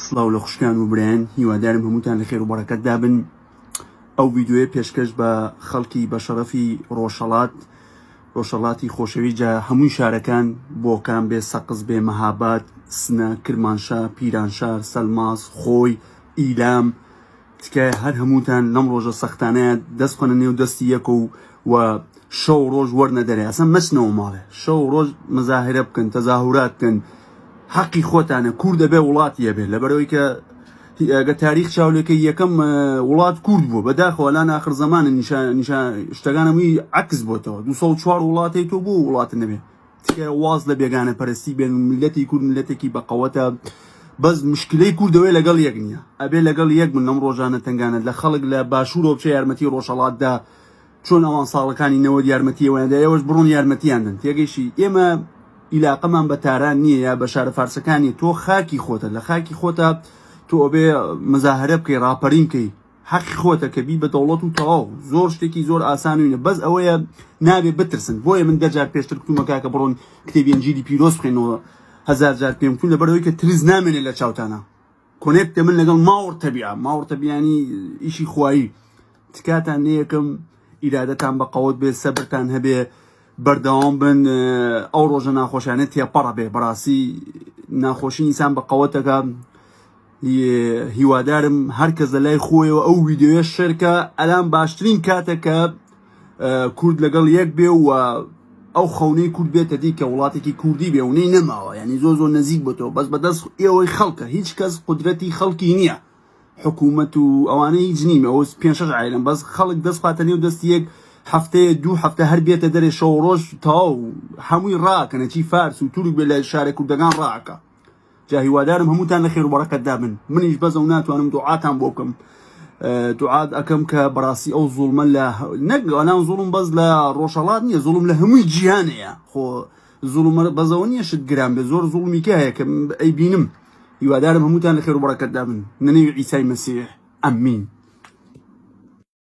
سڵاو لە خوشکان و برایان، هیوادارم هەمووتان لە خێر و بەڕەکەت دابن. ئەو ڤیدیۆیە پێشکەش بە خەڵکی بە شەرەفی ڕۆژهەڵاتی خۆشەویستە هەمووی شارەکان بۆ کام بێ سەقز بێ مەهاباد، سنە، کرمانشار، پیرانشار، سەلماس، خۆی، ئیلام، تکایە هەر هەمووتان لەم ڕۆژە سەختانەیە دەست بخەنە نێو دەستی یەک و شەو ڕۆژ وەرنە دەرێ، ئەسەن مەچنەوە ماڵێ، شەو ڕۆژ مەزاهرە بکەن، تەزاهورات بکەن، حەقی خۆتانە. کوور دەبێ وڵاتیە بێ، لەبەرەوەی کە ئەگە تاریخ چاولەکەی یەکەم وڵات کورد بوو، بەداخەوە لان آخر زمانە شتەکان هەمووی عکس بۆتەوە. 204 وڵاتی تۆ بوو وڵات نەبێ، تکایە واز لە بێگانە پەرستی بێن. ملەتی کورد ملەتێکی بەقەوەتە، بەس مشکلەی کوردەوەی لەگەڵ یەک نییە، ئەبێ لەگەڵ یەک من لەم ڕۆژانە تنگانە لە خەڵک لە باشوورەوە بچە یارمەتی ڕۆژهەڵاتدا، چۆن ئەوان ساڵەکانی نەوەت یارمەتیەوەیاندا، ئێوەش بڕۆن یارمەتیاندن. تێگەیشی ئێمە ئیلاقەمان بە تاران نییە یا بە شارە فارسەکانی. تۆ خاکی خۆتە، لە خاکی خۆتە تۆ ئەبێ مەزاهرە بکەی، ڕاپەرین بکەی، حەقی خۆتە کە بی بە دەوڵەت و تەواو. زۆر شتێکی زۆر ئاسانوینە، بەس ئەوەیە نابێ بترسن. بۆیە من دەجار پێشتر کتومە کاکە بڕۆن کتێبی ئەنجیلی پیرۆز بخوێنەوە، هەزار جار پێم کوون، لەبەرەوەی کە ترس نامێنێ لە چاوتانە. کۆنێکتە من لەگەڵ ماوەڕ تەبیانی ئیشی خوایی. تکاتان نەیەکەم ئیرادەتان بە قەوت بێ، سەبرتان هەبێ، بەردەوام بن. ئەو ڕۆژە ناخۆشانە تێپەڕە بێ، بەڕاستی ناخۆشی ئینسان بە قەوەتەکە. هیوادارم هەر کەس لە لای خۆیەوە ئەو ڤیدیۆیە شەرکە، ئەلان باشترین کاتێکە کورد لەگەڵ یەک بێ و ئەو خەونەی کورد بێتە دی کە وڵاتێکی کوردی بێ و نەی نەماوە، ینی زۆر نزیک بۆتەوە، بەس بەدەست ئێوەی خەڵکە. هیچ کەس قودرەتی خەڵکی نییە، حکوومەت و ئەوانە هیچ نیم، ئەوە 5-6 عایلن، بەس خەڵک دەست خاتە نێو دەستی یەک، هەفتەیە 2 هەفتە هەر بێتە دەرێ، شەو ڕۆژ تەواو هەمووی ڕاکەنە، چی فارس و تورک بێ لە شارە کوردەکان ڕاکە. جا هیوادارم هەمووتان لە خێر و بەڕەکەت دابن. منیش بەزە و ناتوانم دوعاتان بۆ بکەم، دوعات ئەەکەم کە بەڕاستی ئەو زوڵمە لە نەگەڵان زوڵم بەس لە ڕۆژهەڵات نییە، زوڵم لە هەمووی جیهانەیە. خۆ زوڵمە بەزەوە نییە شت گران بێ، زۆر زوڵمی کە هەیە کە ئەی بینم. هیوادارم هەمووتان لە خێر و بەڕەکەت دابن، نەنێوی عیسای مەسیح. ئەمین.